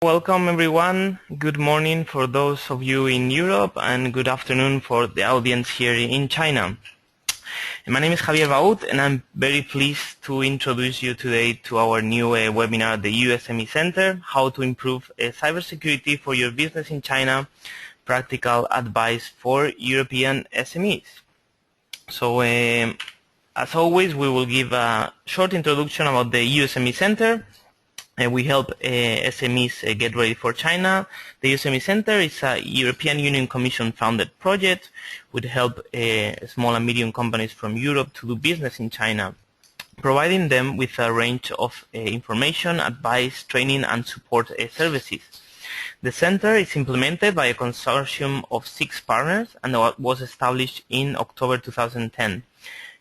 Welcome everyone. Good morning for those of you in Europe and good afternoon for the audience here in China. My name is Javier Baut and I'm very pleased to introduce you today to our new webinar, the EU SME Centre, How to Improve Cybersecurity for Your Business in China, Practical Advice for European SMEs. So as always, we will give a short introduction about the EU SME Centre. We help SMEs get ready for China. The EU SME Centre is a European Union Commission funded project which help small and medium companies from Europe to do business in China, providing them with a range of information, advice, training and support services. The center is implemented by a consortium of 6 partners and was established in October 2010.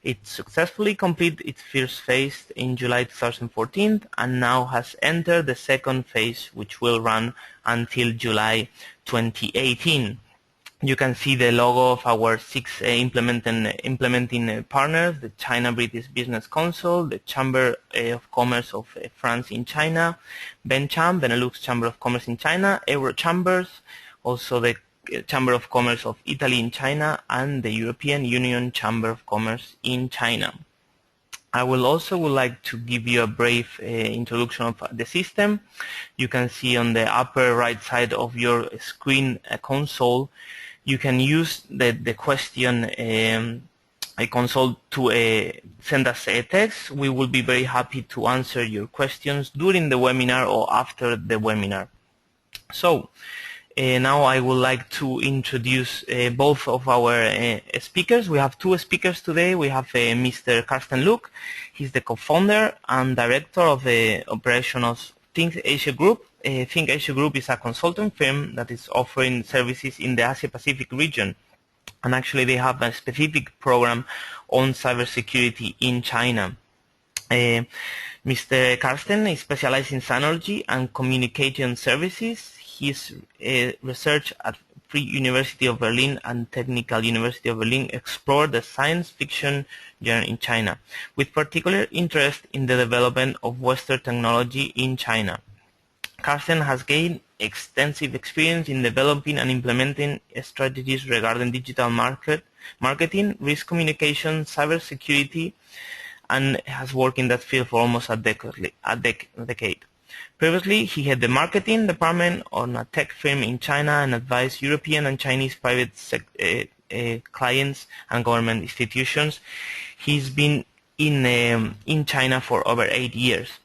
It successfully completed its first phase in July 2014 and now has entered the second phase, which will run until July 2018. You can see the logo of our 6 implementing partners: the China British Business Council, the Chamber of Commerce of France in China, BenCham, Benelux Chamber of Commerce in China, Euro Chambers, also the Chamber of Commerce of Italy in China, and the European Union Chamber of Commerce in China. I would like to give you a brief introduction of the system. You can see on the upper right side of your screen console, you can use the question console to send us a text. We will be very happy to answer your questions during the webinar or after the webinar. So, now I would like to introduce both of our speakers. We have 2 speakers today. We have Mr. Carsten Luke. He's the co-founder and director of the operation of Think Asia Group. Think Asia Group is a consulting firm that is offering services in the Asia-Pacific region. And actually they have a specific program on cybersecurity in China. Mr. Carsten is specialized in synology and communication services. His research at Free University of Berlin and Technical University of Berlin explored the science fiction genre in China, with particular interest in the development of Western technology in China. Carsten has gained extensive experience in developing and implementing strategies regarding digital marketing, risk communication, cybersecurity, and has worked in that field for almost a decade. Previously, he had the marketing department on a tech firm in China and advised European and Chinese private clients and government institutions. He's been in China for over 8 years.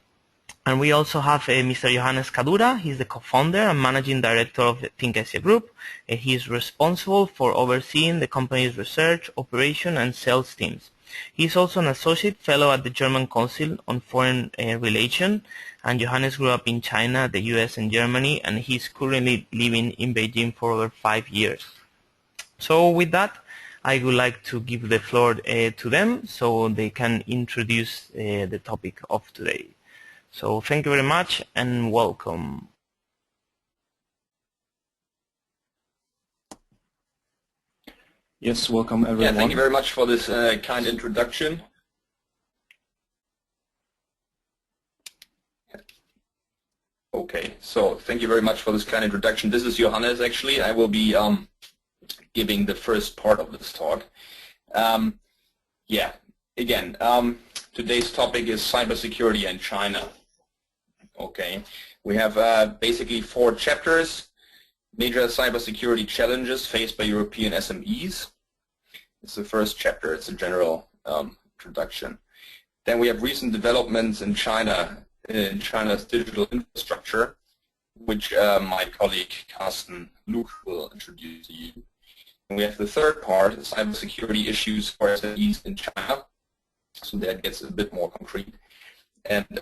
And we also have Mr. Johannes Kadura. He's the co-founder and managing director of the Think Asia Group. He is responsible for overseeing the company's research, operation, and sales teams. He is also an associate fellow at the German Council on Foreign Relations, and Johannes grew up in China, the US, and Germany, and he is currently living in Beijing for over 5 years. So with that, I would like to give the floor to them so they can introduce the topic of today. So thank you very much and welcome. Yes, welcome everyone. Yeah, thank you very much for this kind introduction. Okay, so thank you very much for this kind introduction. This is Johannes, actually. I will be giving the first part of this talk. Today's topic is cybersecurity in China. Okay, we have basically 4 chapters. Major cybersecurity challenges faced by European SMEs. It's the first chapter. It's a general introduction. Then we have recent developments in China, in China's digital infrastructure, which my colleague Carsten Luke will introduce to you. And we have the third part, cybersecurity issues for SMEs in China. So that gets a bit more concrete. And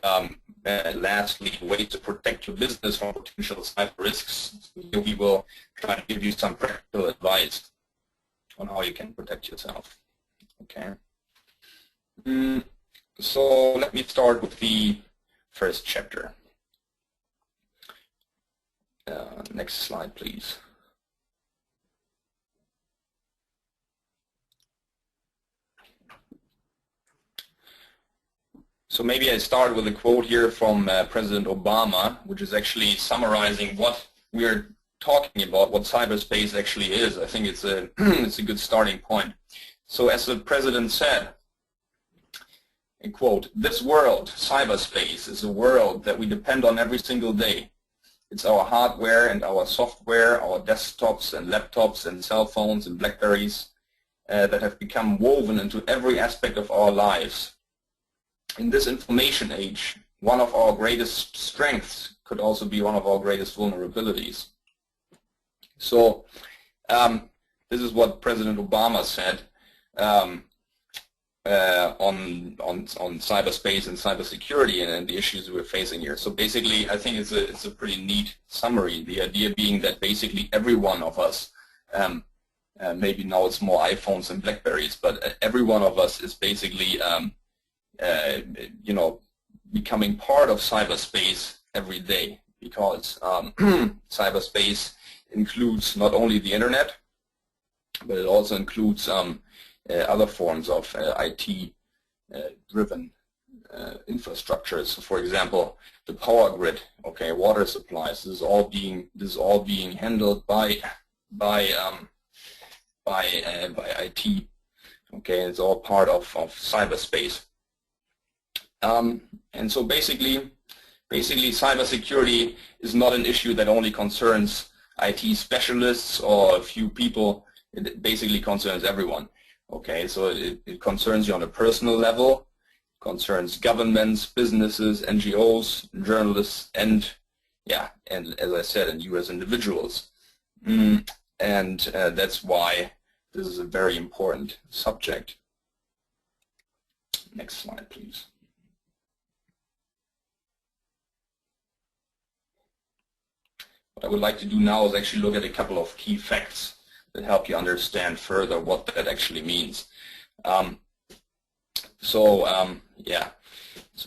lastly, ways to protect your business from potential cyber risks. So we will try to give you some practical advice on how you can protect yourself. Okay. So let me start with the first chapter. Next slide, please. So maybe I start with a quote here from President Obama, which is actually summarizing what we're talking about, what cyberspace actually is. I think it's a it's a good starting point. So as the president said, and quote, "This world, cyberspace, is a world that we depend on every single day. It's our hardware and our software, our desktops and laptops and cell phones and Blackberries that have become woven into every aspect of our lives. In this information age, one of our greatest strengths could also be one of our greatest vulnerabilities." So this is what President Obama said on cyberspace and cybersecurity and the issues we're facing here. So basically, I think it's a pretty neat summary. The idea being that basically every one of us, maybe now it's more iPhones and Blackberries, but every one of us is basically, you know, becoming part of cyberspace every day, because cyberspace includes not only the internet, but it also includes other forms of IT-driven infrastructures. So, for example, the power grid, okay, water supplies. This is all being handled by IT. Okay, it's all part of cyberspace. And so basically, cybersecurity is not an issue that only concerns IT specialists or a few people. It basically concerns everyone. Okay, so it concerns you on a personal level, concerns governments, businesses, NGOs, journalists, and as I said, and you as individuals. And that's why this is a very important subject. Next slide, please. What I would like to do now is actually look at a couple of key facts that help you understand further what that actually means. So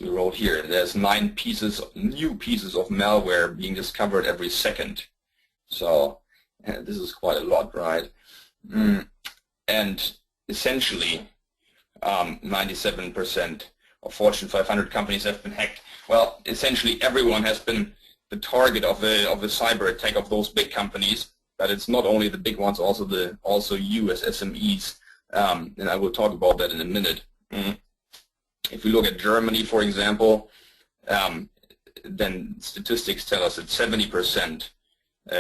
we wrote here, there's 9 new pieces of malware being discovered every second. So this is quite a lot, right? And essentially, 97% of Fortune 500 companies have been hacked. Well, essentially everyone has been the target of a cyber attack of those big companies. But it's not only the big ones, also you as SMEs, and I will talk about that in a minute. If we look at Germany, for example, then statistics tell us that 70%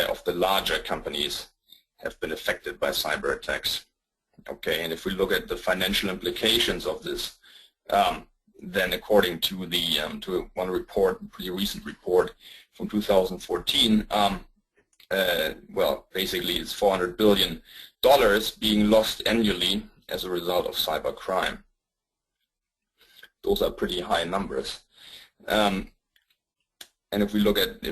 of the larger companies have been affected by cyber attacks. Okay, and if we look at the financial implications of this, then according to the one report, a pretty recent report from 2014. Well, basically it's $400 billion being lost annually as a result of cybercrime. Those are pretty high numbers. And if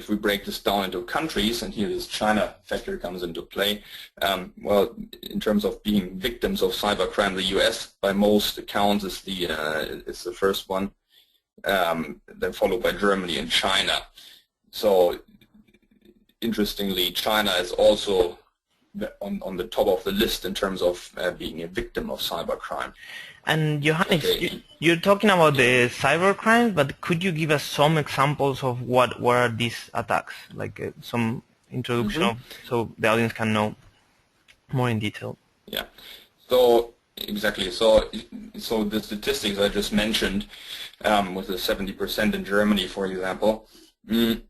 we break this down into countries, and here this China factor comes into play, well, in terms of being victims of cybercrime, the US, by most accounts, is the first one, then followed by Germany and China. So interestingly, China is also on the top of the list in terms of being a victim of cybercrime. And Johannes, Okay. you're talking about the cybercrime, but could you give us some examples of what are these attacks? Like some introduction so the audience can know more in detail. Yeah. So exactly. So the statistics I just mentioned, with the 70% in Germany, for example,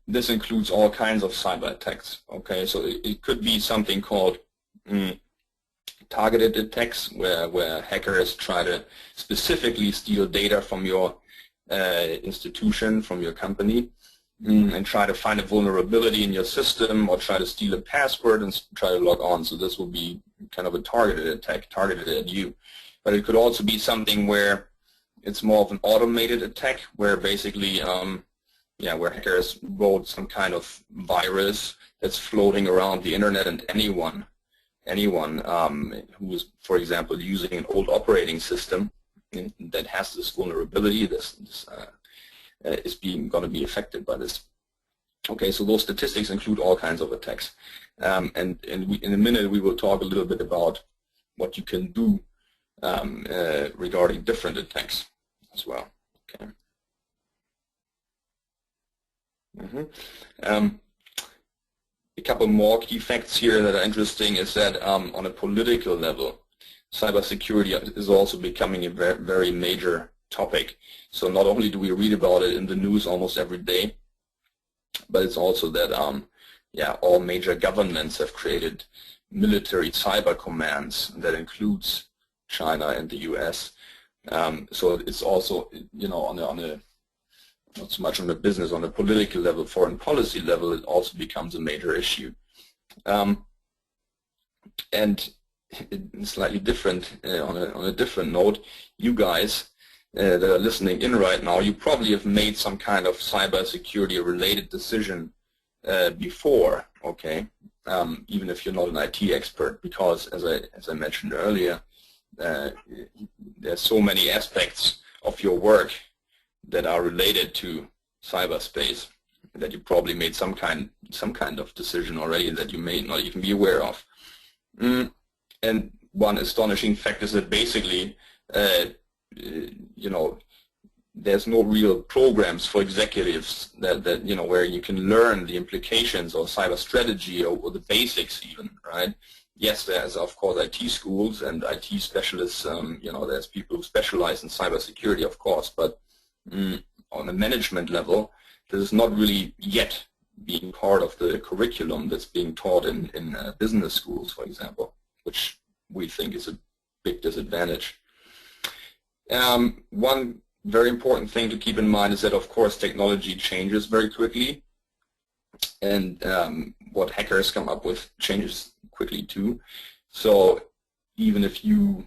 this includes all kinds of cyber attacks. Okay, so it could be something called targeted attacks, where hackers try to specifically steal data from your institution, from your company, and try to find a vulnerability in your system, or try to steal a password and try to log on. So this will be kind of a targeted attack, targeted at you. But it could also be something where it's more of an automated attack, where basically where hackers wrote some kind of virus that's floating around the internet, and anyone who is, for example, using an old operating system that has this vulnerability, is going to be affected by this. Okay, so those statistics include all kinds of attacks, and in a minute we will talk a little bit about what you can do regarding different attacks as well. Okay. A couple more key facts here that are interesting is that on a political level, cybersecurity is also becoming a very major topic. So not only do we read about it in the news almost every day, but it's also that all major governments have created military cyber commands that includes China and the US. So it's also, on a not so much on the business, on the political level, foreign policy level, it also becomes a major issue. And slightly different, on a different note, you guys that are listening in right now, you probably have made some kind of cybersecurity related decision before, okay? Even if you're not an IT expert, because as I mentioned earlier, there's so many aspects of your work that are related to cyberspace that you probably made some kind of decision already that you may not even be aware of. And one astonishing fact is that basically, there's no real programs for executives that where you can learn the implications of cyber strategy or the basics even, right? Yes, there's of course IT schools and IT specialists. There's people who specialize in cybersecurity, of course, but on a management level, this is not really yet being part of the curriculum that's being taught in business schools, for example, which we think is a big disadvantage. One very important thing to keep in mind is that, of course, technology changes very quickly, and what hackers come up with changes quickly too. So even if you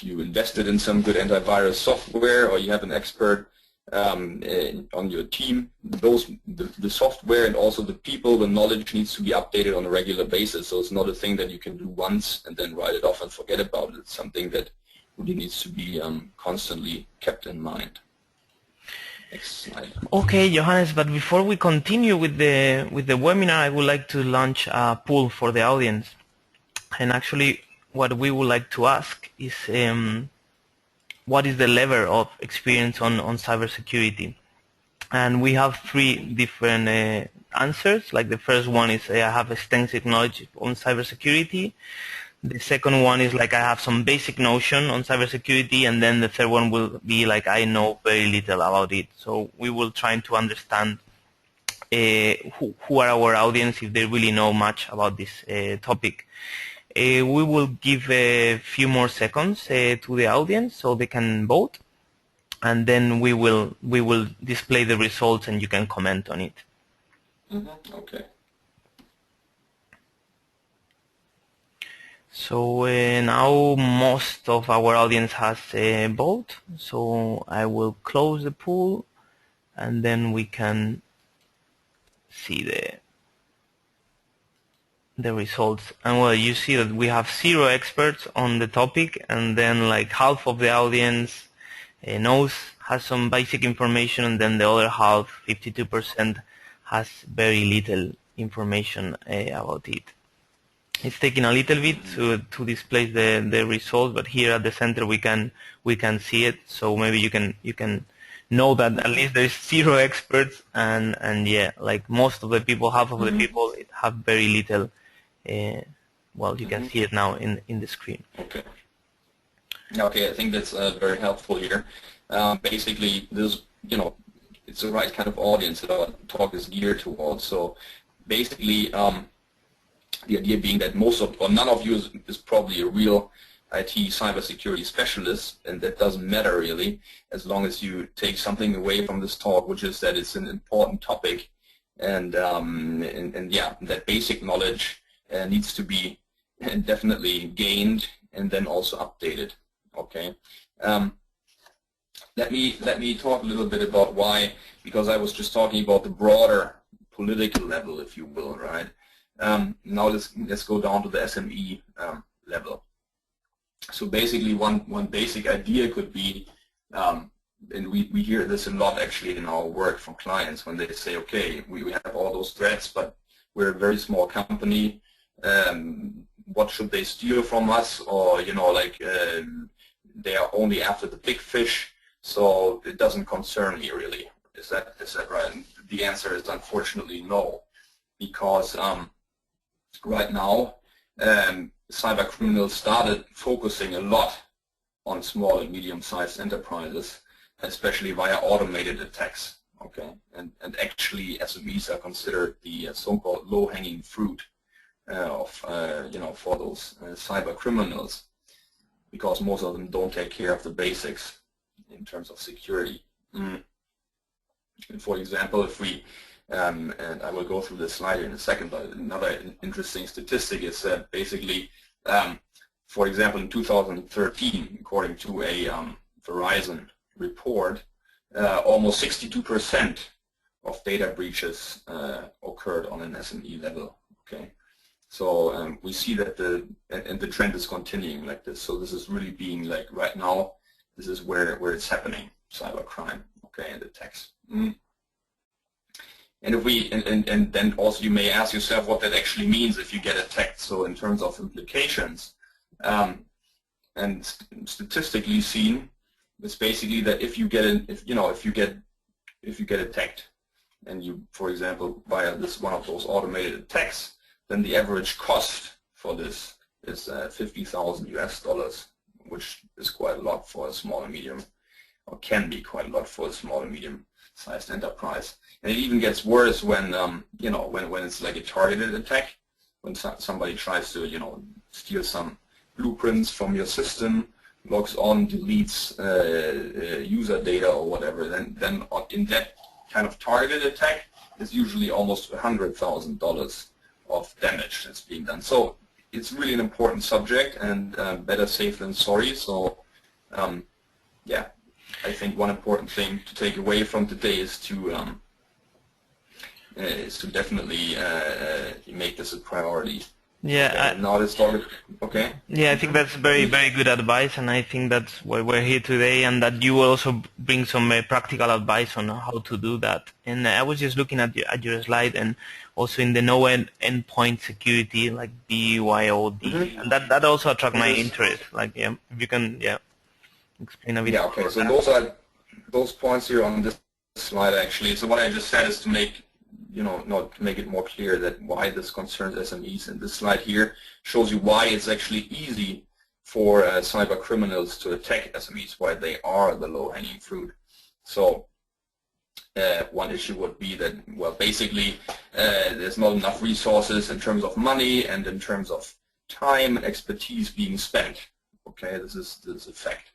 invested in some good antivirus software, or you have an expert on your team, the software and also the people, the knowledge needs to be updated on a regular basis. So it's not a thing that you can do once and then write it off and forget about it. It's something that really needs to be constantly kept in mind. Next slide. Okay, Johannes, but before we continue with the webinar, I would like to launch a poll for the audience. And actually, what we would like to ask is what is the level of experience on cybersecurity? And we have three different answers. Like the first one is I have extensive knowledge on cybersecurity. The second one is like I have some basic notion on cybersecurity, and then the third one will be like I know very little about it. So we will try to understand who are our audience, if they really know much about this topic. We will give a few more seconds to the audience so they can vote, and then we will display the results and you can comment on it. Okay. So now most of our audience has a vote, so I will close the poll and then we can see the results. And well, you see that we have 0 experts on the topic, and then like half of the audience has some basic information, and then the other half, 52%, has very little information about it. It's taking a little bit to display the results, but here at the center we can see it. So maybe you can know that at least there's 0 experts, and yeah, like most of the people, half of the people have very little. Well, you can see it now in the screen. Okay. Okay, I think that's very helpful here. Basically, this it's the right kind of audience that our talk is geared towards. So basically, the idea being that none of you is probably a real IT cybersecurity specialist, and that doesn't matter really, as long as you take something away from this talk, which is that it's an important topic, and yeah, that basic knowledge needs to be definitely gained and then also updated. Okay. Let me talk a little bit about why, because I was just talking about the broader political level, if you will, right? Now let's go down to the SME level. So basically, one basic idea could be, and we hear this a lot actually in our work from clients when they say, okay, we have all those threats, but we're a very small company. What should they steal from us? Or they are only after the big fish, so it doesn't concern me really. Is that right? And the answer is unfortunately no, because right now cyber criminals started focusing a lot on small and medium-sized enterprises, especially via automated attacks. Okay, and actually SMEs are considered the so-called low-hanging fruit for those cyber criminals, because most of them don't take care of the basics in terms of security. And for example, if we and I will go through this slide in a second, but another interesting statistic is that basically, for example, in 2013, according to a Verizon report, almost 62% of data breaches occurred on an SME level. Okay, so we see that the trend is continuing like this. So this is really being like right now. This is where it's happening, cybercrime. Okay, and attacks. And if we and then also you may ask yourself what that actually means if you get attacked. So in terms of implications, and statistically seen, it's basically that if you get if you get attacked, and you, for example, via this one of those automated attacks, then the average cost for this is $50,000, which is quite a lot for a small and medium, or can be quite a lot for a small and medium-sized enterprise. And it even gets worse when when it's like a targeted attack, when somebody tries to steal some blueprints from your system, logs on, deletes user data or whatever. Then in that kind of targeted attack, it's usually almost $100,000 of damage that's being done. So it's really an important subject, and better safe than sorry. So yeah, I think one important thing to take away from today is to definitely make this a priority. Yeah. Okay, now let's start. Okay. Yeah, I think that's very, very good advice, and I think that's why we're here today, and that you will also bring some practical advice on how to do that. And I was just looking at your slide, and also in the endpoint security, like BYOD, and that also attracted my interest. Like, yeah, if you can, explain a bit. Yeah. Okay. So those are those points here on this slide actually. So what I just said is to make to make it more clear that why this concerns SMEs. And this slide here shows you why it's actually easy for cyber criminals to attack SMEs, why they are the low-hanging fruit. So one issue would be that, well, basically there's not enough resources in terms of money and in terms of time and expertise being spent. Okay, this is a fact.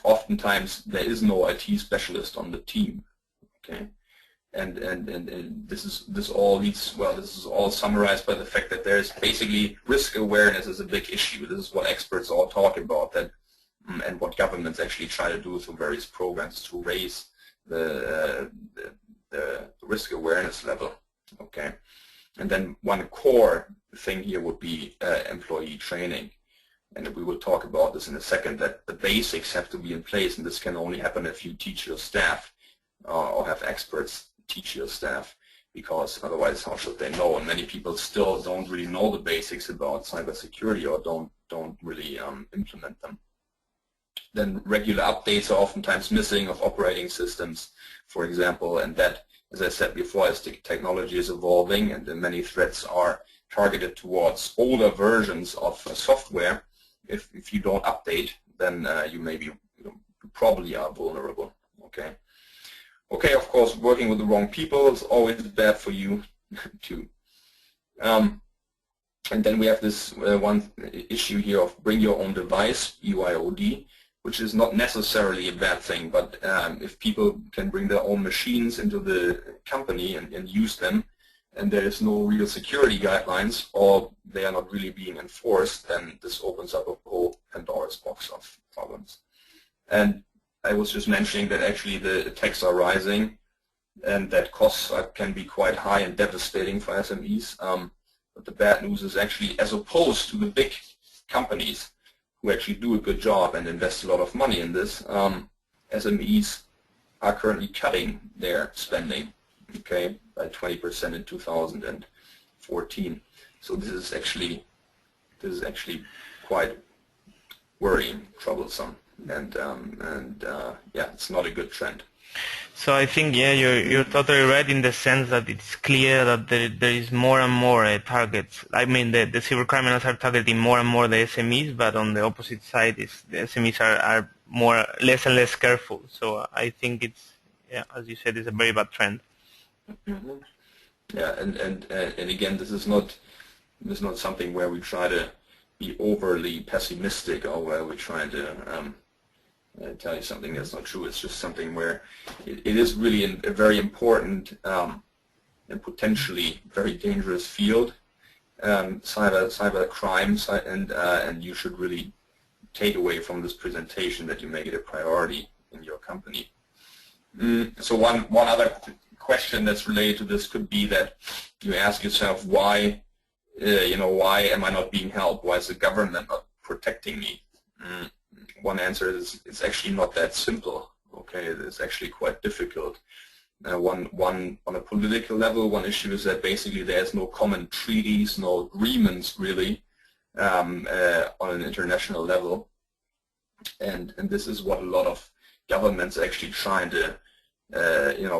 Oftentimes there is no IT specialist on the team. Okay. And this is all summarized by the fact that there's basically risk awareness is a big issue. This is what experts all talk about, that and what governments actually try to do through various programs to raise the risk awareness level. Okay, and then one core thing here would be employee training, and we will talk about this in a second. That the basics have to be in place, and this can only happen if you teach your staff or have experts teach your staff, because otherwise how should they know? And many people still don't really know the basics about cybersecurity, or don't really implement them. Then regular updates are oftentimes missing of operating systems, for example, and that, as I said before, as the technology is evolving and many threats are targeted towards older versions of software, if you don't update, then you probably are vulnerable. Okay. Okay, of course, working with the wrong people is always bad for you too. And then we have this one issue here of bring your own device, BYOD, which is not necessarily a bad thing, but if people can bring their own machines into the company and use them, and there is no real security guidelines, or they are not really being enforced, then this opens up a whole Pandora's box of problems. And I was just mentioning that actually the attacks are rising, and that costs can be quite high and devastating for SMEs. But the bad news is actually, as opposed to the big companies who actually do a good job and invest a lot of money in this, SMEs are currently cutting their spending, okay, by 20% in 2014. So this is actually quite worrying, troublesome. And yeah, it's not a good trend. So I think, yeah, you're totally right in the sense that it's clear that there is more and more targets. I mean, the cyber criminals are targeting more and more the SMEs, but on the opposite side, is the SMEs are more less and less careful. So I think it's, yeah, as you said, it's a very bad trend. Yeah, and again, this is not something where we try to be overly pessimistic or where we try to tell you something that's not true. It's just something where it is really a very important and potentially very dangerous field, cyber crime, and you should really take away from this presentation that you make it a priority in your company. So one other question that's related to this could be that you ask yourself, why why am I not being helped? Why is the government not protecting me? One answer is it's actually not that simple. Okay, it's actually quite difficult. On a political level, one issue is that basically there's no common treaties, no agreements really on an international level, and this is what a lot of governments are actually trying to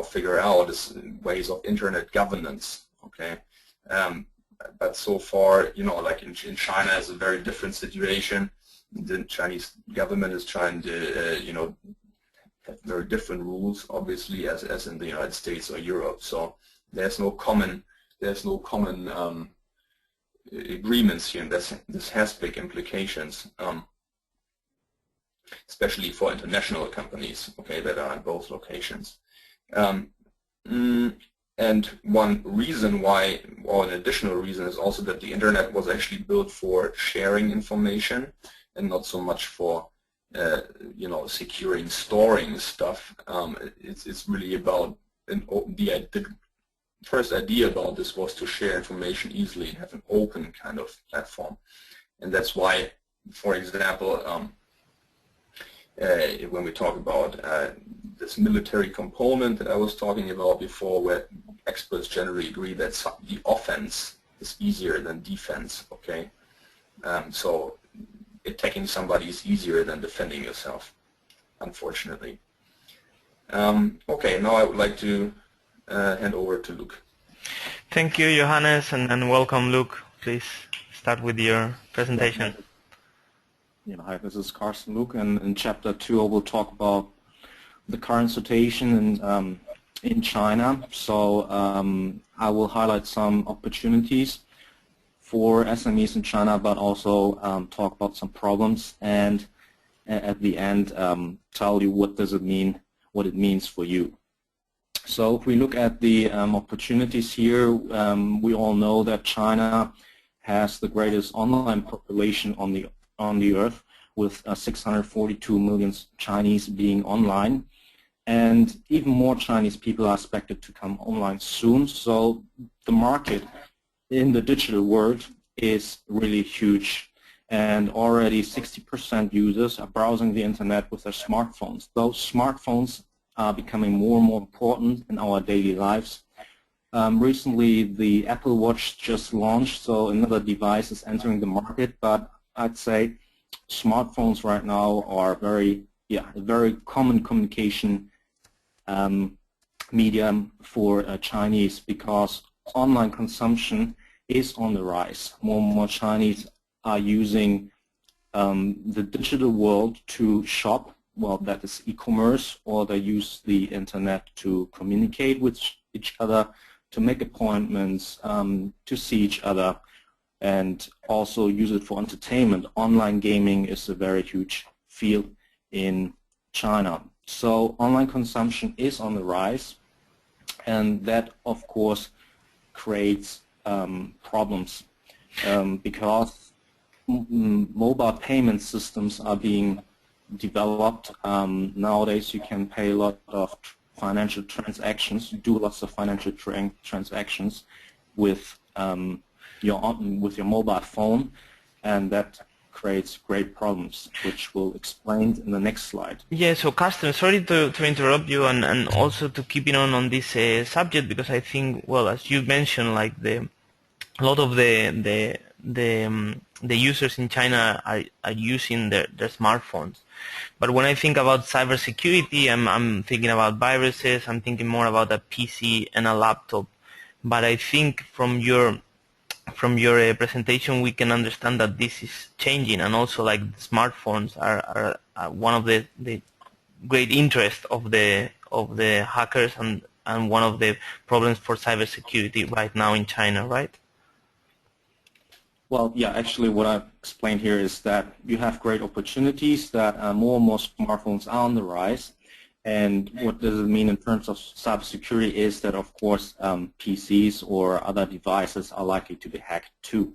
figure out, is ways of internet governance. Okay. But so far, like in China, it's a very different situation. The Chinese government is trying to, have very different rules, obviously, as in the United States or Europe. So there's no common agreements here, and this has big implications, especially for international companies, okay, that are in both locations. And one reason why, or an additional reason, is also that the internet was actually built for sharing information and not so much for securing, storing stuff. It's really about, the first idea about this was to share information easily and have an open kind of platform. And that's why, for example, when we talk about this military component that I was talking about before, where experts generally agree that the offense is easier than defense, okay? So attacking somebody is easier than defending yourself, unfortunately. Okay, now I would like to hand over to Luke. Thank you, Johannes, and welcome, Luke. Please start with your presentation. Yeah, hi, this is Carsten Luke, and in Chapter 2 I will talk about the current situation in China. So I will highlight some opportunities for SMEs in China, but also talk about some problems, and at the end tell you what it means for you. So if we look at the opportunities here, we all know that China has the greatest online population on the earth, with 642 million Chinese being online, and even more Chinese people are expected to come online soon. So the market in the digital world is really huge, and already 60% users are browsing the internet with their smartphones. Those smartphones are becoming more and more important in our daily lives. Recently the Apple Watch just launched, so another device is entering the market, but I'd say smartphones right now are a very common communication medium for Chinese, because online consumption is on the rise. More and more Chinese are using the digital world to shop, well, that is e-commerce, or they use the internet to communicate with each other, to make appointments, to see each other, and also use it for entertainment. Online gaming is a very huge field in China. So online consumption is on the rise, and that of course creates problems because mobile payment systems are being developed. Nowadays you can pay a lot of financial transactions, do lots of financial transactions with your mobile phone, and that creates great problems, which we'll explain in the next slide. Yeah, so Carsten, sorry to interrupt you, and also to keep it on this subject, because I think, well, as you mentioned, like a lot of the the users in China are using their smartphones. But when I think about cybersecurity, I'm thinking about viruses. I'm thinking more about a PC and a laptop. But I think from your presentation, we can understand that this is changing, and also like smartphones are one of the great interest of the hackers, and one of the problems for cybersecurity right now in China, right? Well, yeah, actually what I've explained here is that you have great opportunities, that more and more smartphones are on the rise. And what does it mean in terms of cybersecurity is that, of course, PCs or other devices are likely to be hacked too.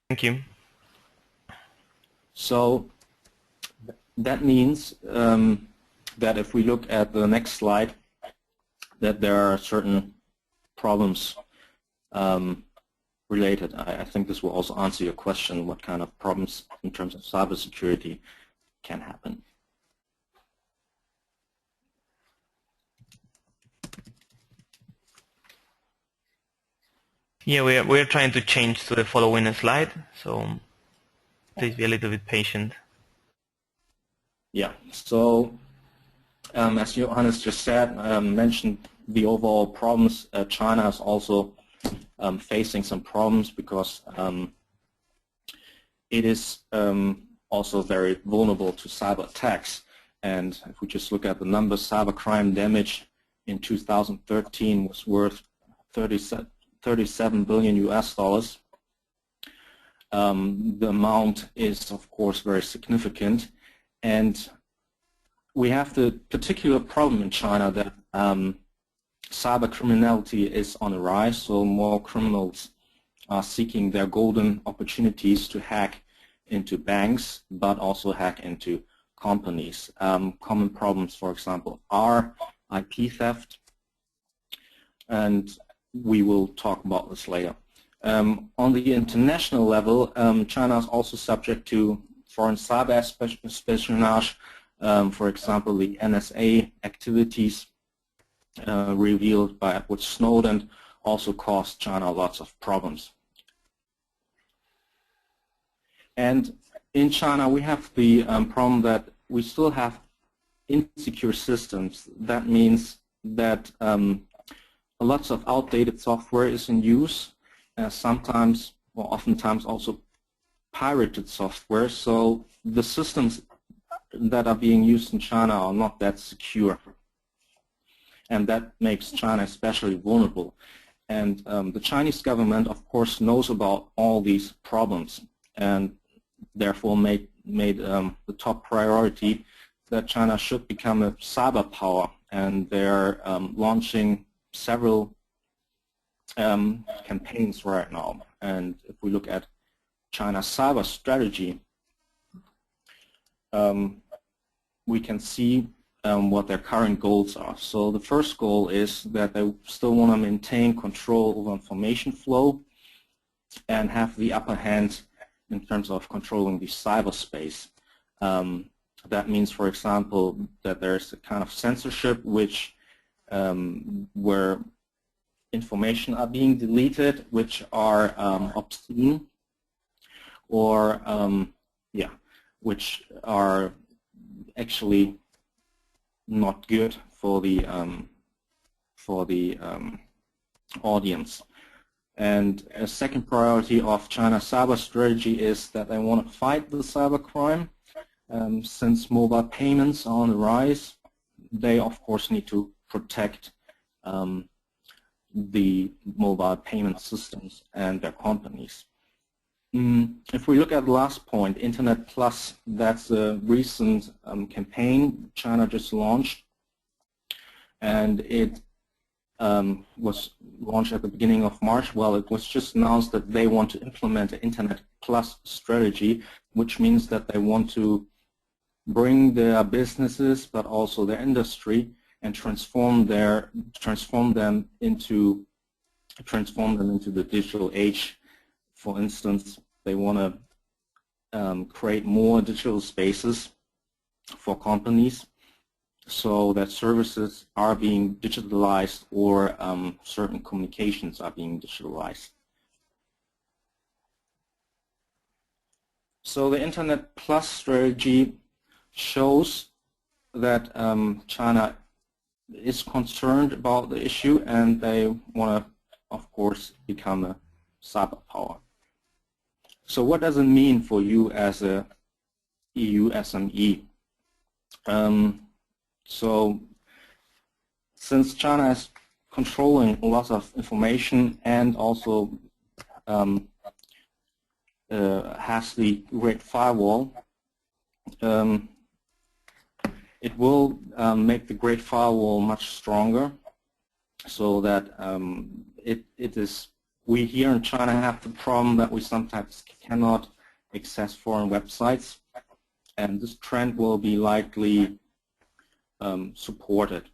Thank you. So that means that if we look at the next slide, that there are certain problems related. I think this will also answer your question, what kind of problems in terms of cybersecurity can happen. Yeah, we're trying to change to the following slide, so please be a little bit patient. Yeah, so as Johannes just said, mentioned the overall problems, China is also facing some problems because it is also very vulnerable to cyber attacks. And if we just look at the numbers, cybercrime damage in 2013 was worth 37 billion US dollars. The amount is, of course, very significant. And we have the particular problem in China that cyber criminality is on the rise, so more criminals are seeking their golden opportunities to hack into banks, but also hack into companies. Common problems, for example, are IP theft, and we will talk about this later. On the international level, China is also subject to foreign cyber espionage. For example, the NSA activities revealed by Edward Snowden also caused China lots of problems. And in China, we have the problem that we still have insecure systems. That means that lots of outdated software is in use, sometimes or oftentimes also pirated software. So the systems that are being used in China are not that secure. And that makes China especially vulnerable. And the Chinese government, of course, knows about all these problems, and therefore made the top priority that China should become a cyber power. And they're launching several campaigns right now. And if we look at China's cyber strategy, we can see what their current goals are. So the first goal is that they still want to maintain control over information flow and have the upper hand in terms of controlling the cyberspace. That means, for example, that there's a kind of censorship which where information are being deleted which are obscene or which are actually not good for the audience. And a second priority of China's cyber strategy is that they want to fight the cybercrime. Since mobile payments are on the rise, they of course need to protect the mobile payment systems and their companies. If we look at the last point, Internet Plus, that's a recent campaign China just launched, and it was launched at the beginning of March. Well, it was just announced that they want to implement an Internet Plus strategy, which means that they want to bring their businesses but also their industry and transform them into the digital age. For instance, they want to create more digital spaces for companies so that services are being digitalized or certain communications are being digitalized. So the Internet Plus strategy shows that China is concerned about the issue, and they want to, of course, become a cyber power. So what does it mean for you as a EU SME? So since China is controlling lots of information and also has the Great Firewall, it will make the Great Firewall much stronger, so that we here in China have the problem that we sometimes cannot access foreign websites, and this trend will be likely supported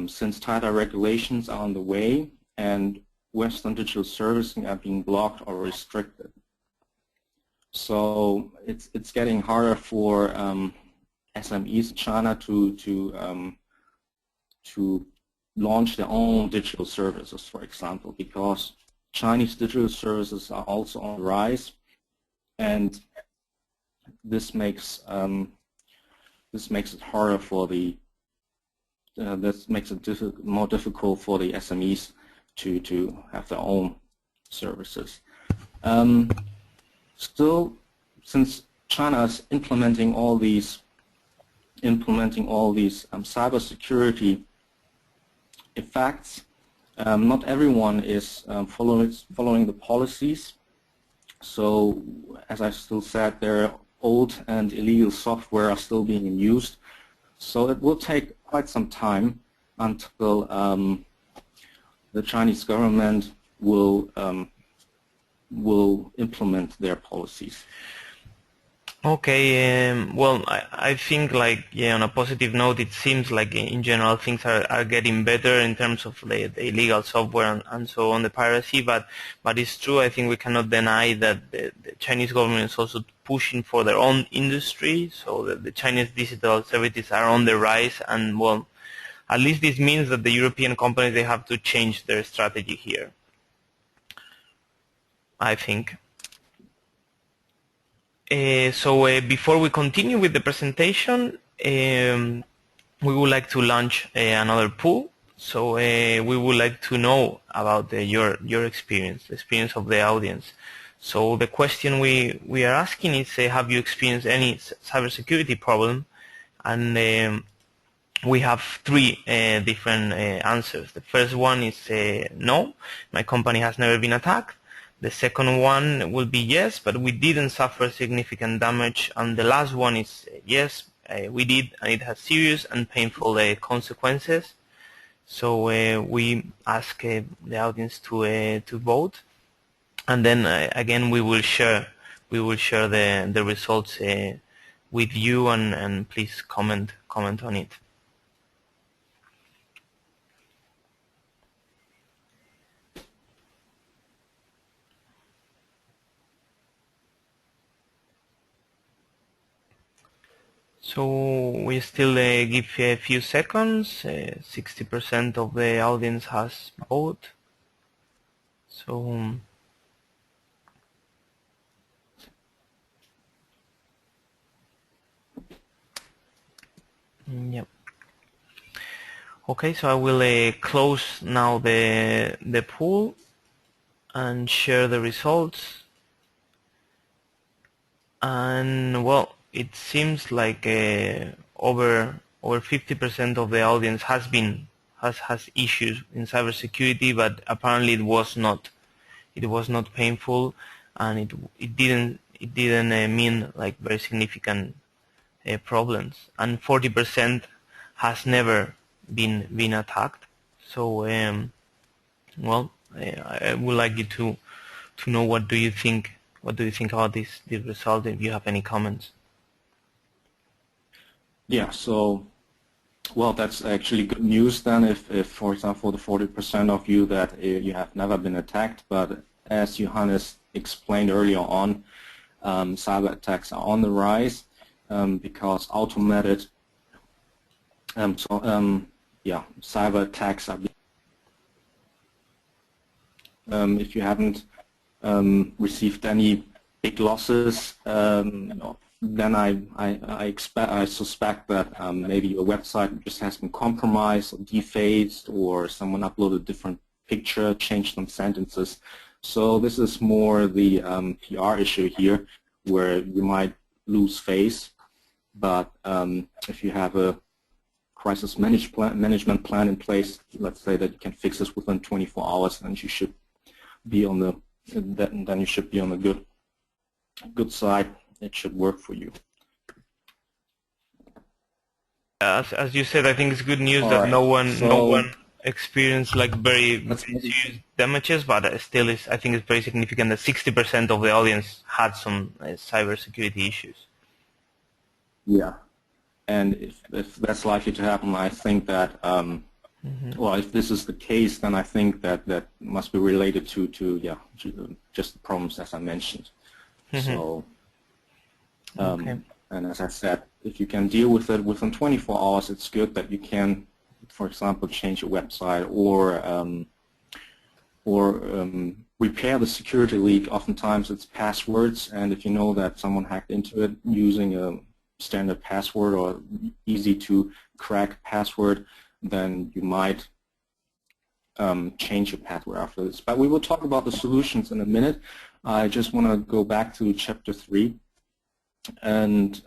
since tighter regulations are on the way and Western digital services are being blocked or restricted. So it's getting harder for SMEs in China to launch their own digital services, for example, because Chinese digital services are also on the rise, and this makes it harder for the more difficult for the SMEs to have their own services. Still, since China is implementing all these cybersecurity effects, not everyone is following the policies. So, as I still said, their old and illegal software are still being used. So it will take quite some time until the Chinese government will implement their policies. Okay, well, I think, like, yeah, on a positive note, it seems like in general things are getting better in terms of the illegal software and so on, the piracy, but it's true, I think we cannot deny that the Chinese government is also pushing for their own industry, so that the Chinese digital services are on the rise, and, well, at least this means that the European companies, they have to change their strategy here, I think. So before we continue with the presentation, we would like to launch another poll. So we would like to know about your experience, the experience of the audience. So the question we are asking is, have you experienced any cybersecurity problem? And we have three different answers. The first one is no, my company has never been attacked. The second one will be yes, but we didn't suffer significant damage. And the last one is yes, we did, and it has serious and painful consequences. So we ask the audience to vote, and then again we will share the results with you, and please comment on it. So we still give a few seconds. 60% of the audience has voted. So yep. Okay, so I will close now the poll and share the results. And, well, it seems like over 50% of the audience has issues in cybersecurity, but apparently it was not painful, and it didn't mean like very significant problems. And 40% has never been attacked. So well, I would like you to know, what do you think about this result, if you have any comments. Yeah, so, well, that's actually good news then if for example, the 40% of you that you have never been attacked, but as Johannes explained earlier on, cyber attacks are on the rise because automated Yeah, cyber attacks are. If you haven't received any big losses, then I suspect that maybe your website just has been compromised or defaced, or someone uploaded a different picture, changed some sentences. So this is more the PR issue here, where you might lose face. But if you have a crisis management plan in place, let's say that you can fix this within 24 hours, and you should be on the then you should be on the good side. It should work for you. As you said, I think it's good news All that right. no one So experienced like very serious damages, but still is, I think it's very significant that 60% of the audience had some cybersecurity issues. yeah, and if that's likely to happen, I think that well, if this is the case, then I think that that must be related to just the problems as I mentioned. So Okay. and as I said, if you can deal with it within 24 hours, it's good that you can, for example, change your website or repair the security leak. Oftentimes it's passwords, and if you know that someone hacked into it using a standard password or easy to crack password, then you might change your password after this. But we will talk about the solutions in a minute. I just want to go back to chapter 3 and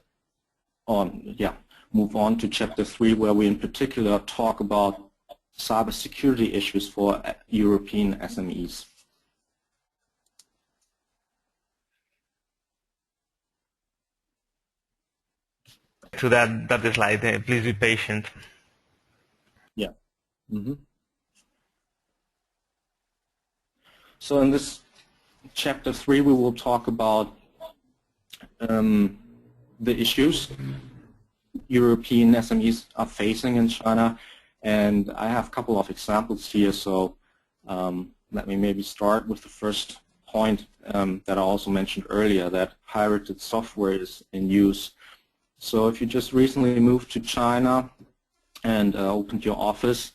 move on to chapter 3, where we in particular talk about cybersecurity issues for European SMEs. To that slide, please be patient. Yeah. So in this chapter 3, we will talk about the issues European SMEs are facing in China, and I have a couple of examples here. So let me maybe start with the first point that I also mentioned earlier, that pirated software is in use. So if you just recently moved to China and opened your office,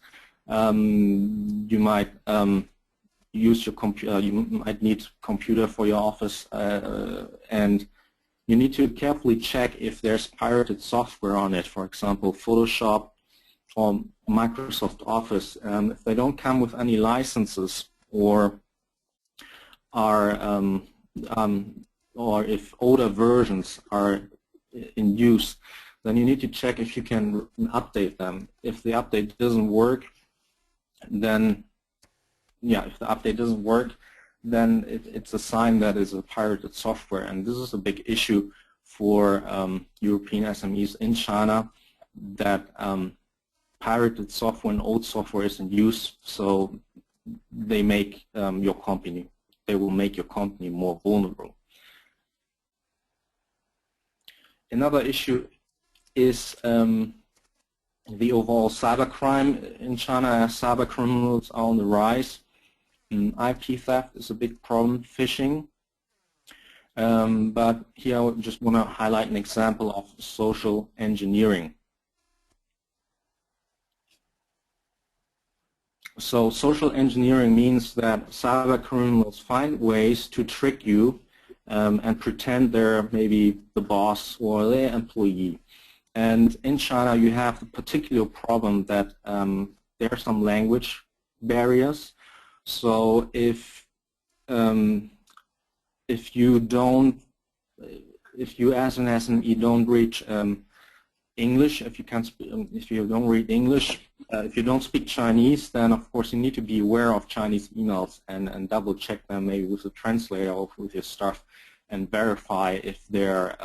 you might use your computer. You might need a computer for your office, and you need to carefully check if there's pirated software on it. For example, Photoshop or Microsoft Office. If they don't come with any licenses, or are or if older versions are in use, then you need to check if you can update them. If the update doesn't work, then if the update doesn't work, then it's a sign that it's a pirated software, and this is a big issue for European SMEs in China, that pirated software and old software is in use, so they make they will make your company more vulnerable. Another issue is the overall cybercrime in China. Cyber criminals are on the rise. IP theft is a big problem, phishing. But here I just want to highlight an example of social engineering. So social engineering means that cyber criminals find ways to trick you and pretend they're maybe the boss or their employee. And in China, you have the particular problem that there are some language barriers. So if you as an SME don't reach English, if you don't read English, if you don't speak Chinese, then of course you need to be aware of Chinese emails and double check them maybe with a translator or with your stuff, and verify if they're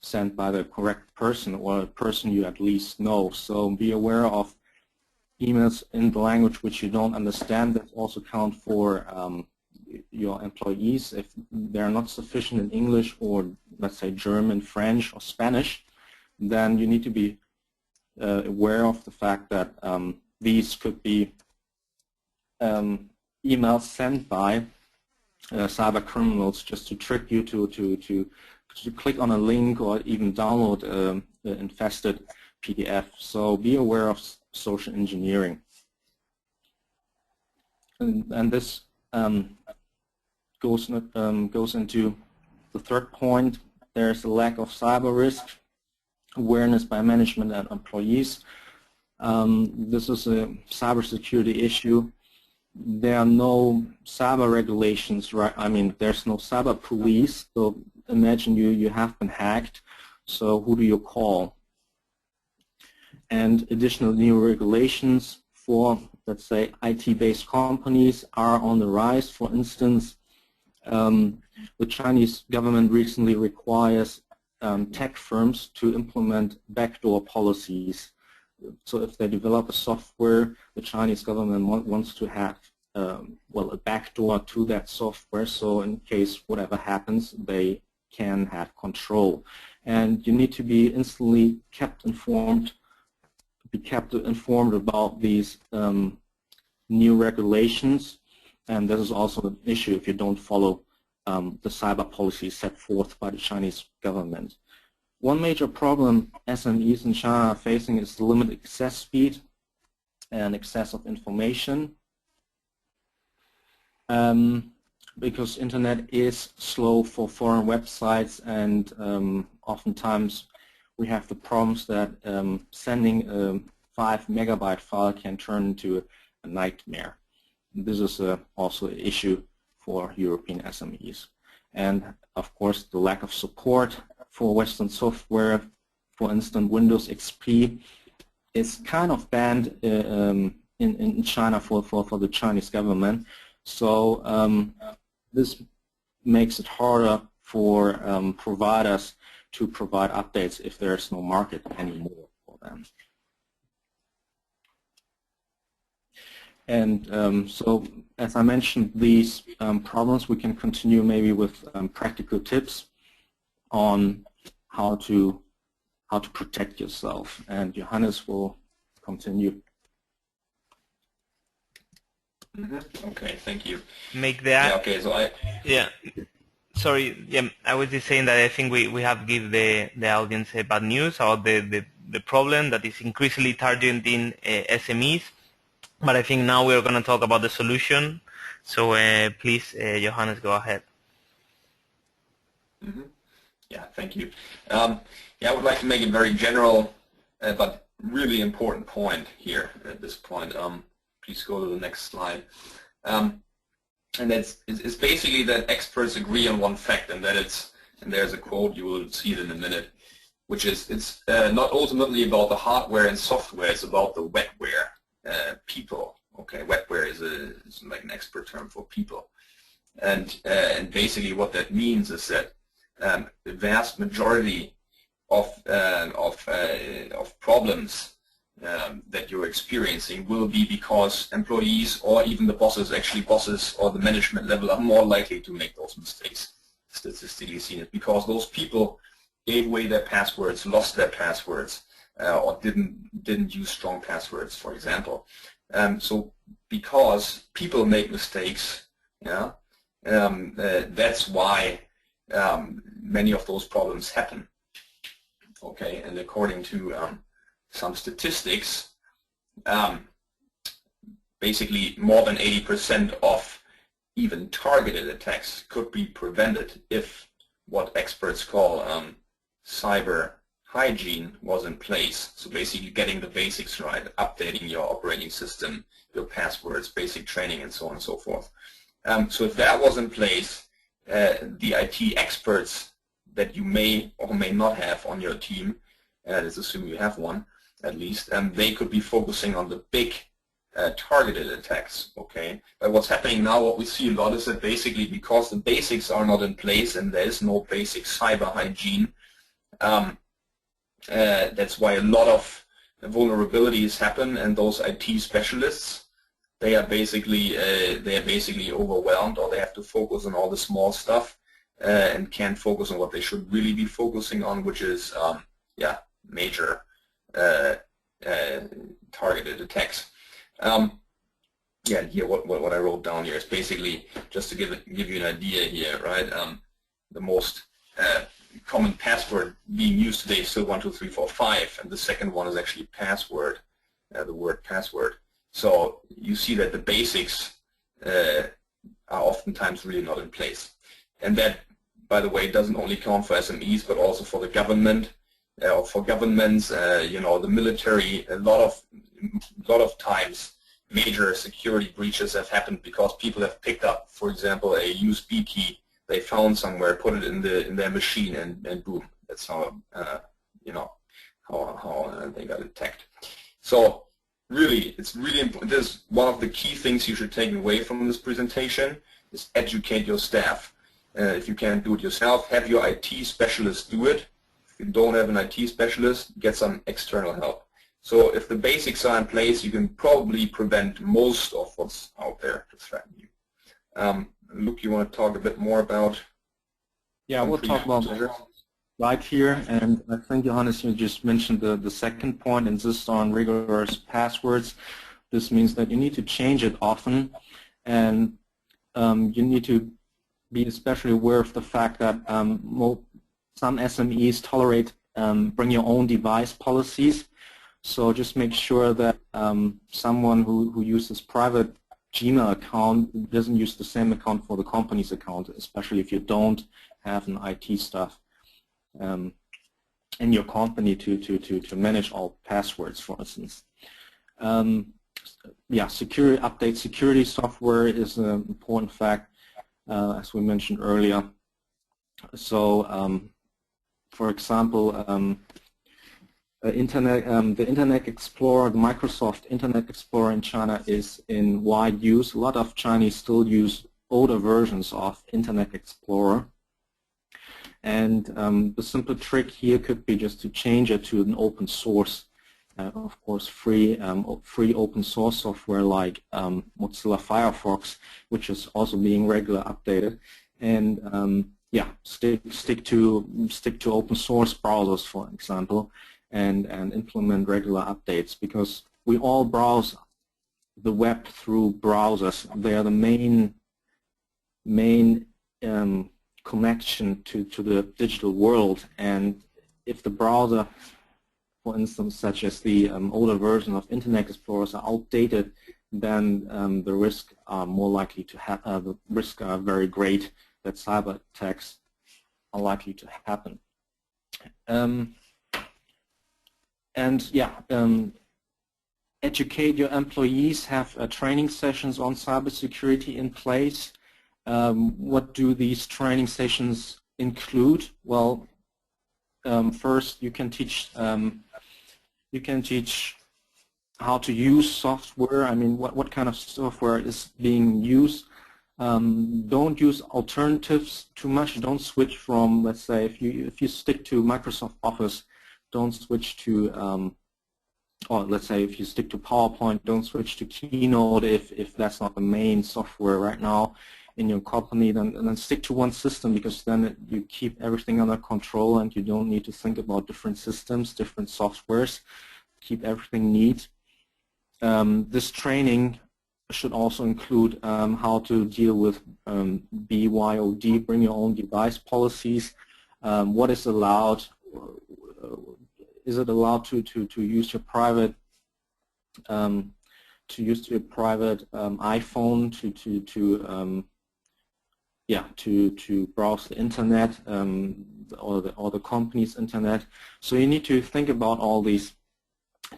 sent by the correct person or a person you at least know. So be aware of emails in the language which you don't understand. That also count for your employees. If they're not sufficient in English, or let's say German, French, or Spanish, then you need to be aware of the fact that these could be emails sent by cyber criminals just to trick you to click on a link or even download infested PDF. So be aware of social engineering. And this goes into the third point. There's a lack of cyber risk awareness by management and employees. This is a cybersecurity issue. There are no cyber regulations, right? I mean, there's no cyber police. So imagine you have been hacked. So who do you call? And additional new regulations for, let's say, IT-based companies are on the rise. For instance, the Chinese government recently requires tech firms to implement backdoor policies. So if they develop a software, the Chinese government wants to have well, a backdoor to that software, so in case whatever happens, they can have control. And you need to be instantly kept informed about these new regulations, and this is also an issue if you don't follow the cyber policy set forth by the Chinese government. One major problem SMEs in China are facing is the limited access speed and access of information, because internet is slow for foreign websites, and oftentimes we have the problems that sending a 5 megabyte file can turn into a nightmare. This is also an issue for European SMEs. And of course, the lack of support for Western software, for instance, Windows XP, is kind of banned in China for the Chinese government. So this makes it harder for providers to provide updates if there's no market anymore for them. And so, as I mentioned, these problems, we can continue maybe with practical tips on how to protect yourself. And Johannes will continue. Okay, thank you. Make that. Yeah, okay, so Sorry, I was just saying that I think we have give the audience bad news about the problem that is increasingly targeting SMEs, but I think now we're going to talk about the solution. So please, Johannes, go ahead. Yeah, thank you. Yeah, I would like to make a very general but really important point here at this point. Please go to the next slide. And it's basically that experts agree on one fact, and that and there's a quote, you will see it in a minute, which is it's not ultimately about the hardware and software, it's about the wetware, people. Okay, wetware is like an expert term for people. And basically what that means is that the vast majority of problems that you're experiencing will be because employees or even the bosses or the management level are more likely to make those mistakes, statistically seen. It's because those people gave away their passwords, lost their passwords, or didn't use strong passwords, for example. So because people make mistakes, yeah, that's why many of those problems happen. Okay, and according to some statistics, basically more than 80% of even targeted attacks could be prevented if what experts call cyber hygiene was in place. So basically getting the basics right, updating your operating system, your passwords, basic training, and so on and so forth. So if that was in place, the IT experts that you may or may not have on your team, let's assume you have one at least, they could be focusing on the big targeted attacks. Okay, but what's happening now, what we see a lot is that basically because the basics are not in place and there is no basic cyber hygiene, that's why a lot of vulnerabilities happen, and those IT specialists, they are basically overwhelmed, or they have to focus on all the small stuff and can't focus on what they should really be focusing on, which is major targeted attacks. Here what I wrote down here is basically just to give you an idea here, right? The most common password being used today is still 12345, and the second one is actually password, the word password. So you see that the basics are oftentimes really not in place. And that, by the way, doesn't only count for SMEs, but also for the government, or for governments, you know, the military. A lot of times major security breaches have happened because people have picked up, for example, a USB key they found somewhere, put it in their machine, and boom, that's how you know, how they got attacked. So really, it's really important. This is one of the key things you should take away from this presentation, is educate your staff. If you can't do it yourself, have your IT specialist do it. If you don't have an IT specialist, get some external help. So if the basics are in place, you can probably prevent most of what's out there to threaten you. Luke, you want to talk a bit more about? Yeah, we'll talk about right here, and I think Johannes, you just mentioned the second point, insist on rigorous passwords. This means that you need to change it often, and you need to be especially aware of the fact that some SMEs tolerate bring your own device policies. So just make sure that someone who uses private Gmail account doesn't use the same account for the company's account, especially if you don't have an IT staff in your company to manage all passwords, for instance. Yeah, security software is an important fact, as we mentioned earlier. So, for example, the Internet Explorer, the Microsoft Internet Explorer in China is in wide use. A lot of Chinese still use older versions of Internet Explorer. And the simple trick here could be just to change it to an open source, of course, free open source software like Mozilla Firefox, which is also being regularly updated. And yeah, stick to open source browsers, for example, and implement regular updates, because we all browse the web through browsers. They are the main connection to the digital world, and if the browser, for instance, such as the older version of Internet Explorers, are outdated, then the risks are more likely to happen. The risks are very great that cyber attacks are likely to happen. And yeah, educate your employees, have training sessions on cybersecurity in place. What do these training sessions include? Well, first you can teach how to use software. I mean, what kind of software is being used. Don't use alternatives too much. Don't switch from, let's say, if you stick to Microsoft Office, don't switch to, or let's say if you stick to PowerPoint, don't switch to Keynote if that's not the main software right now in your company. Then stick to one system, because then you keep everything under control and you don't need to think about different systems, different softwares. Keep everything neat. This training should also include how to deal with BYOD, bring your own device policies. What is allowed? Is it allowed to use your private iPhone to browse the internet or the company's internet? So you need to think about all these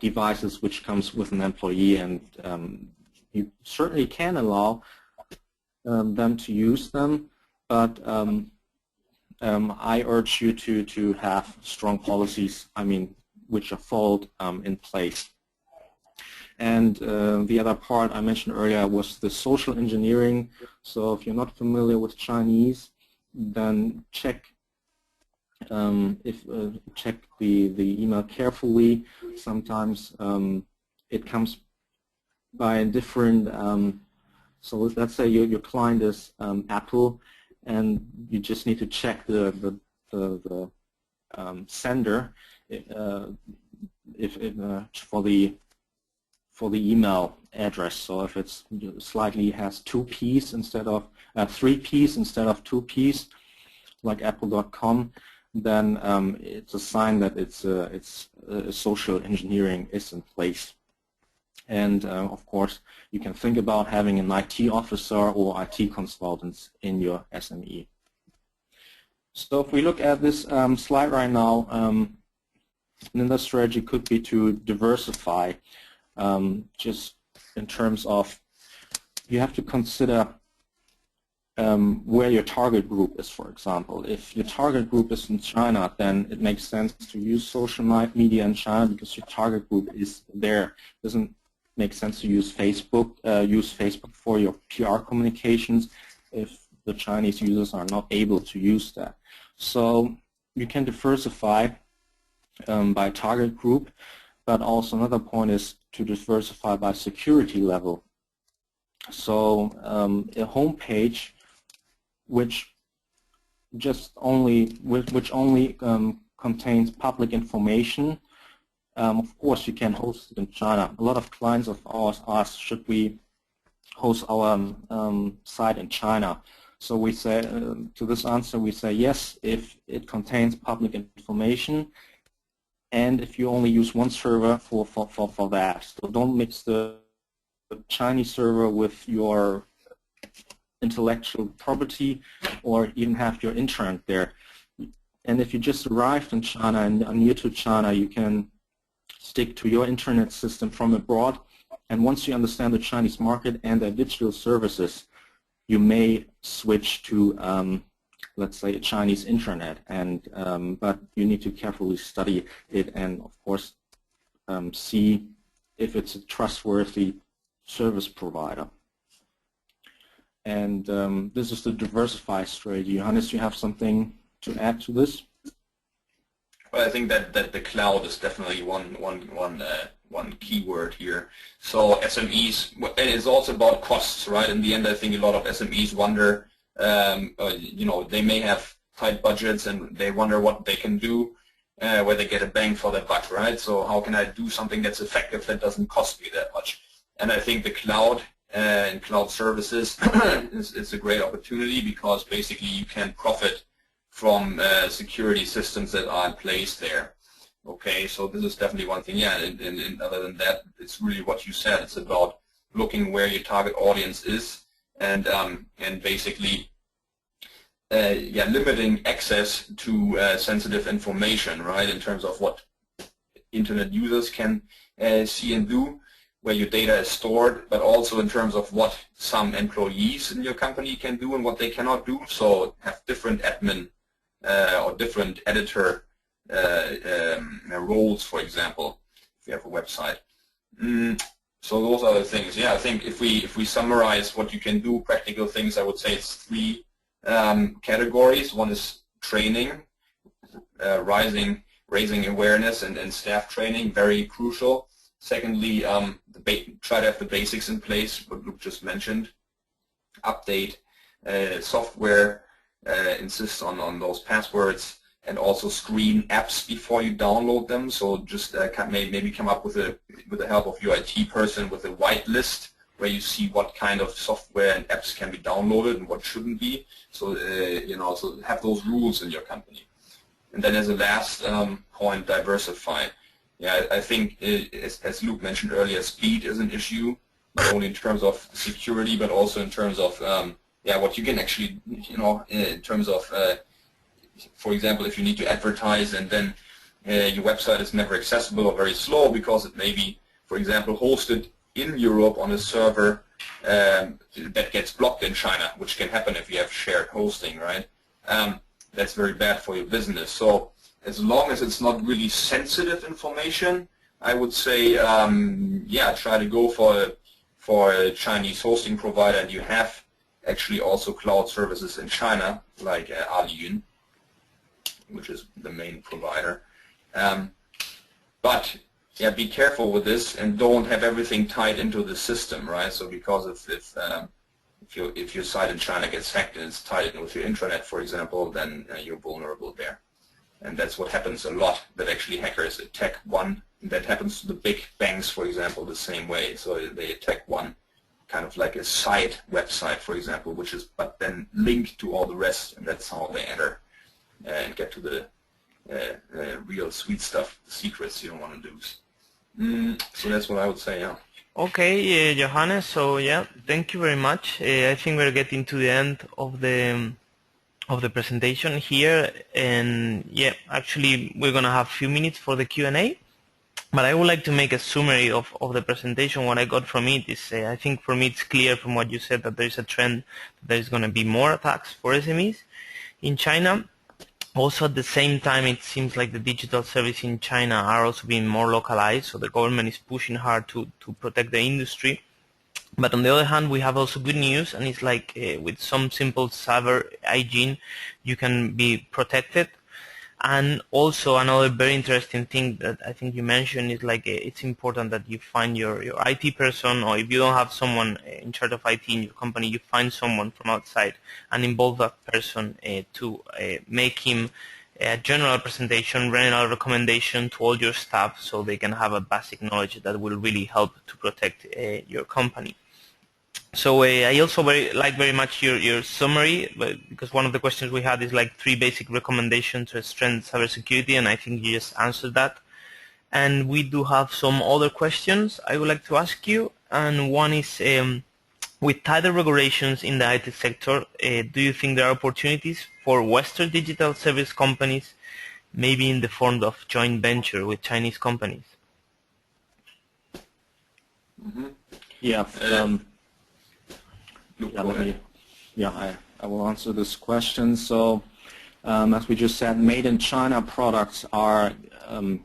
devices which comes with an employee, and you certainly can allow them to use them, but I urge you to have strong policies, which are followed in place. And the other part I mentioned earlier was the social engineering. So if you're not familiar with Chinese, then check check the email carefully. Sometimes it comes by different. So let's say your client is Apple, and you just need to check the sender for the email address. So if it's slightly has 2 P's instead of 3 P's instead of 2 P's, like apple.com, then it's a sign that it's social engineering is in place. And of course, you can think about having an IT officer or IT consultants in your SME. So if we look at this slide right now, another strategy could be to diversify, just in terms of you have to consider where your target group is, for example. If your target group is in China, then it makes sense to use social media in China because your target group is there. It doesn't make sense to use Facebook for your PR communications if the Chinese users are not able to use that. So you can diversify by target group, but also another point is to diversify by security level. So a homepage which only contains public information, of course you can host it in China. A lot of clients of ours ask, should we host our site in China? So we say, to this answer we say yes, if it contains public information and if you only use one server for that. So don't mix the Chinese server with your intellectual property or even have your intranet there. And if you just arrived in China and are new to China, you can stick to your internet system from abroad. And once you understand the Chinese market and their digital services, you may switch to, let's say, a Chinese intranet. And but you need to carefully study it and, of course, see if it's a trustworthy service provider. And this is the diversify strategy. Johannes, you have something to add to this? Well, I think that the cloud is definitely one key word here. So SMEs, and it's also about costs, right? In the end, I think a lot of SMEs wonder, you know, they may have tight budgets and they wonder what they can do, where they get a bang for their buck, right? So how can I do something that's effective that doesn't cost me that much? And I think the cloud and cloud services is a great opportunity because basically you can profit from security systems that are in place there. Okay, so this is definitely one thing. Yeah, and other than that, it's really what you said. It's about looking where your target audience is and basically yeah, limiting access to sensitive information, right? In terms of what internet users can see and do, where your data is stored, but also in terms of what some employees in your company can do and what they cannot do. So have different admin or different editor roles, for example, if you have a website. So those are the things. Yeah, I think if we summarize what you can do, practical things, I would say it's three categories. One is training, raising awareness and staff training, very crucial. Secondly, try to have the basics in place, what Luke just mentioned. Update software, insist on those passwords, and also screen apps before you download them. So just maybe come up with the help of your IT person with a white list where you see what kind of software and apps can be downloaded and what shouldn't be. So you know, so have those rules in your company. And then as a last point, diversify. Yeah, I think as Luke mentioned earlier, speed is an issue, not only in terms of security, but also in terms of yeah, what you can actually, you know, in terms of, for example, if you need to advertise and then your website is never accessible or very slow because it may be, for example, hosted in Europe on a server that gets blocked in China, which can happen if you have shared hosting, right? That's very bad for your business. So as long as it's not really sensitive information, I would say, yeah, try to go for a Chinese hosting provider, and you have actually also cloud services in China, like Aliyun, which is the main provider. But yeah, be careful with this and don't have everything tied into the system, right? So because if your site in China gets hacked and it's tied in with your intranet, for example, then you're vulnerable there. And that's what happens a lot, that actually hackers attack one. That happens to the big banks, for example, the same way. So they attack one, kind of like a side website, for example, which is but then linked to all the rest, and that's how they enter and get to the real sweet stuff, secrets you don't want to lose. So that's what I would say, yeah. Okay, Johannes. So yeah, thank you very much. I think we're getting to the end of the presentation here, and yeah, actually we're gonna have a few minutes for the Q&A. But I would like to make a summary of the presentation. What I got from it is, I think for me it's clear from what you said that there is a trend that there is going to be more attacks for SMEs in China. Also, at the same time, it seems like the digital services in China are also being more localized, so the government is pushing hard to protect the industry. But on the other hand, we have also good news, and it's like with some simple cyber hygiene, you can be protected. And also another very interesting thing that I think you mentioned is like it's important that you find your IT person, or if you don't have someone in charge of IT in your company, you find someone from outside and involve that person to make him a general presentation, general recommendation to all your staff so they can have a basic knowledge that will really help to protect your company. So I also very much your summary, because one of the questions we had is like 3 basic recommendations to strengthen cybersecurity, and I think you just answered that. And we do have some other questions I would like to ask you, and one is, with tighter regulations in the IT sector, do you think there are opportunities for Western digital service companies, maybe in the form of joint venture with Chinese companies? Yeah. I will answer this question. So, as we just said, made in China products are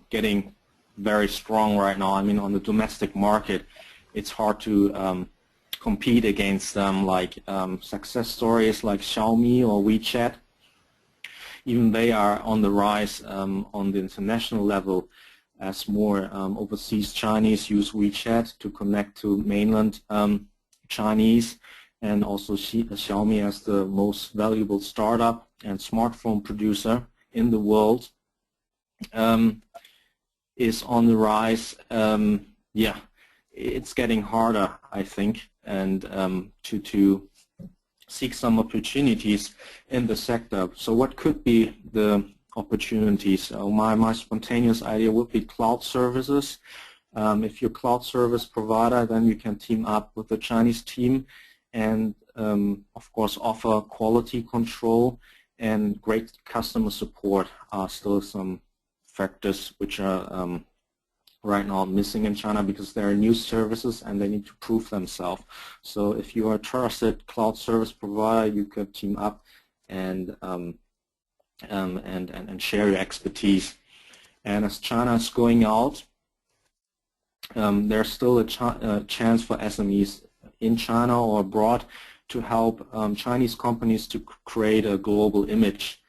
getting very strong right now. I mean, on the domestic market, it's hard to compete against them, like success stories like Xiaomi or WeChat. Even they are on the rise on the international level, as more overseas Chinese use WeChat to connect to mainland Chinese. And also Xiaomi, as the most valuable startup and smartphone producer in the world, is on the rise. Yeah, it's getting harder, I think, and to seek some opportunities in the sector. So what could be the opportunities? My spontaneous idea would be cloud services. If you're a cloud service provider, then you can team up with the Chinese team and of course offer quality control and great customer support are still some factors which are right now missing in China, because there are new services and they need to prove themselves. So if you are a trusted cloud service provider, you could team up and share your expertise. And as China is going out, there's still a chance for SMEs in China or abroad to help Chinese companies to create a global image,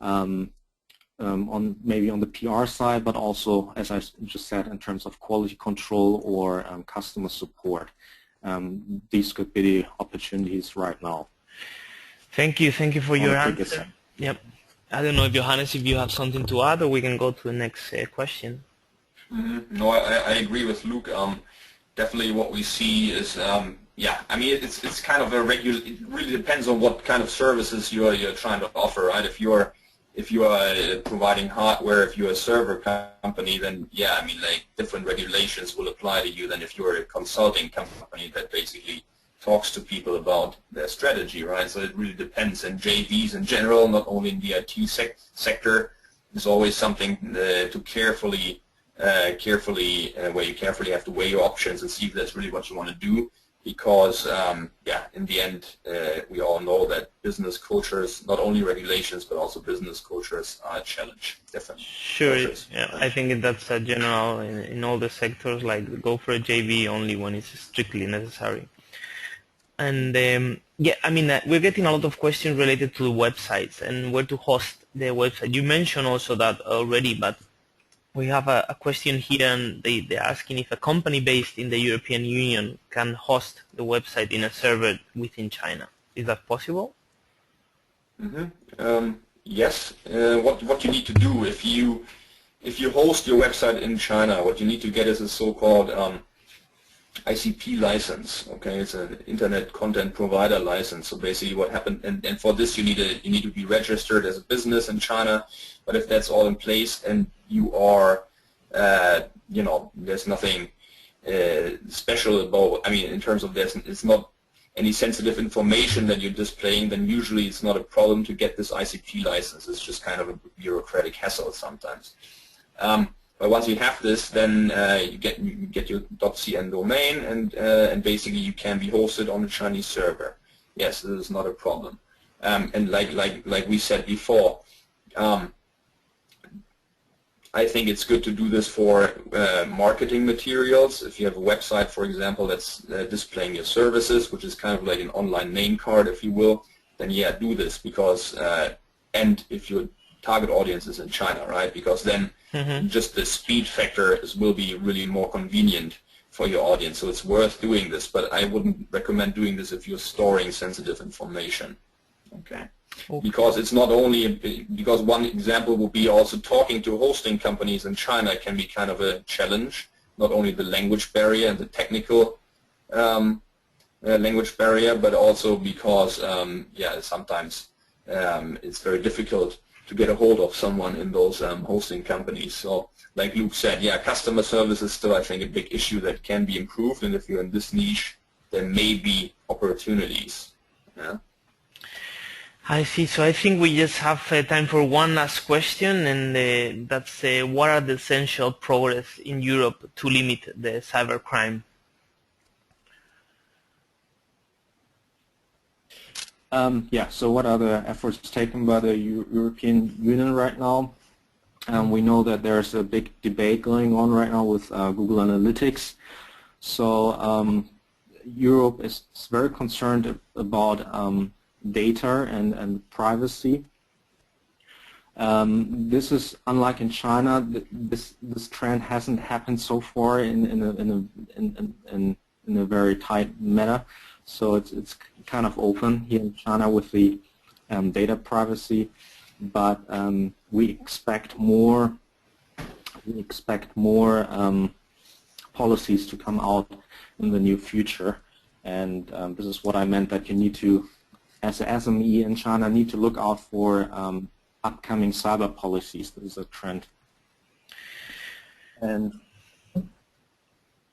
maybe on the PR side, but also, as I just said, in terms of quality control or customer support. These could be the opportunities right now. Thank you for your answer. Yep. I don't know if Johannes, if you have something to add, or we can go to the next question. No, I agree with Luke. Definitely what we see is, yeah, I mean, it's kind of a regular, it really depends on what kind of services you're trying to offer, right? If you are providing hardware, if you're a server company, then yeah, I mean, like different regulations will apply to you than if you're a consulting company that basically talks to people about their strategy, right? So it really depends. And JVs in general, not only in the IT sector, is always something to carefully where you carefully have to weigh your options and see if that's really what you want to do, because yeah, in the end we all know that business cultures, not only regulations but also business cultures, are a challenge. Definitely. Sure. Yeah, I think that's a general in all the sectors, like go for a JV only when it's strictly necessary. And yeah, I mean, we're getting a lot of questions related to the websites and where to host the website. You mentioned also that already, but we have a question here, and they're asking if a company based in the European Union can host the website in a server within China. Is that possible? Yes. What you need to do if you host your website in China, what you need to get is a so-called ICP license. Okay, it's an internet content provider license. So basically, what happened, and for this you need to be registered as a business in China. But if that's all in place and you are, there's nothing special about. I mean, in terms of this, it's not any sensitive information that you're displaying, then usually it's not a problem to get this ICP license. It's just kind of a bureaucratic hassle sometimes. But once you have this, then you get your .cn domain, and basically you can be hosted on a Chinese server. Yes, this is not a problem. And like we said before, I think it's good to do this for marketing materials. If you have a website, for example, that's displaying your services, which is kind of like an online name card, if you will, then yeah, do this because, and if your target audience is in China, right? Because then just the speed factor will be really more convenient for your audience. So it's worth doing this, but I wouldn't recommend doing this if you're storing sensitive information. Okay. Because it's not only, because one example would be also talking to hosting companies in China can be kind of a challenge, not only the language barrier and the technical language barrier, but also because, yeah, sometimes it's very difficult to get a hold of someone in those hosting companies. So like Luke said, yeah, customer service is still, I think, a big issue that can be improved, and if you're in this niche, there may be opportunities. Yeah. I see. So I think we just have time for one last question, and that's what are the essential progress in Europe to limit the cybercrime? Yeah, so what are the efforts taken by the European Union right now? We know that there's a big debate going on right now with Google Analytics. So Europe is very concerned about data and privacy. This is unlike in China. This trend hasn't happened so far in a very tight manner. So it's kind of open here in China with the data privacy, but we expect more. We expect more policies to come out in the near future, and this is what I meant, that you need to, as an SME in China, need to look out for upcoming cyber policies. This is a trend. And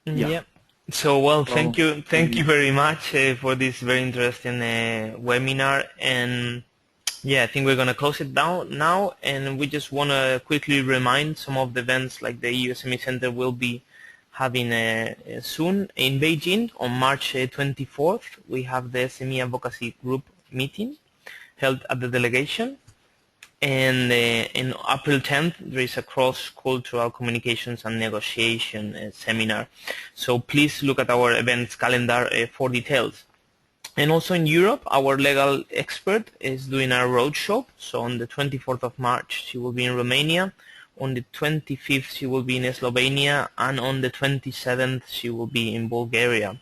yeah. Yep. So, well, thank you very much for this very interesting webinar. And yeah, I think we're going to close it down now. And we just want to quickly remind some of the events like the EU SME Centre will be having soon in Beijing on March 24th. We have the SME Advocacy Group meeting held at the delegation. And in April 10th, there is a cross-cultural communications and negotiation seminar. So please look at our events calendar for details. And also in Europe, our legal expert is doing a roadshow. So on the 24th of March, she will be in Romania. On the 25th, she will be in Slovenia. And on the 27th, she will be in Bulgaria.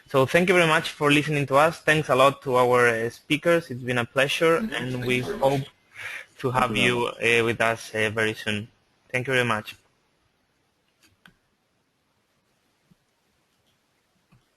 So thank you very much for listening to us. Thanks a lot to our speakers. It's been a pleasure, and we hope to have you with us very soon. Thank you very much.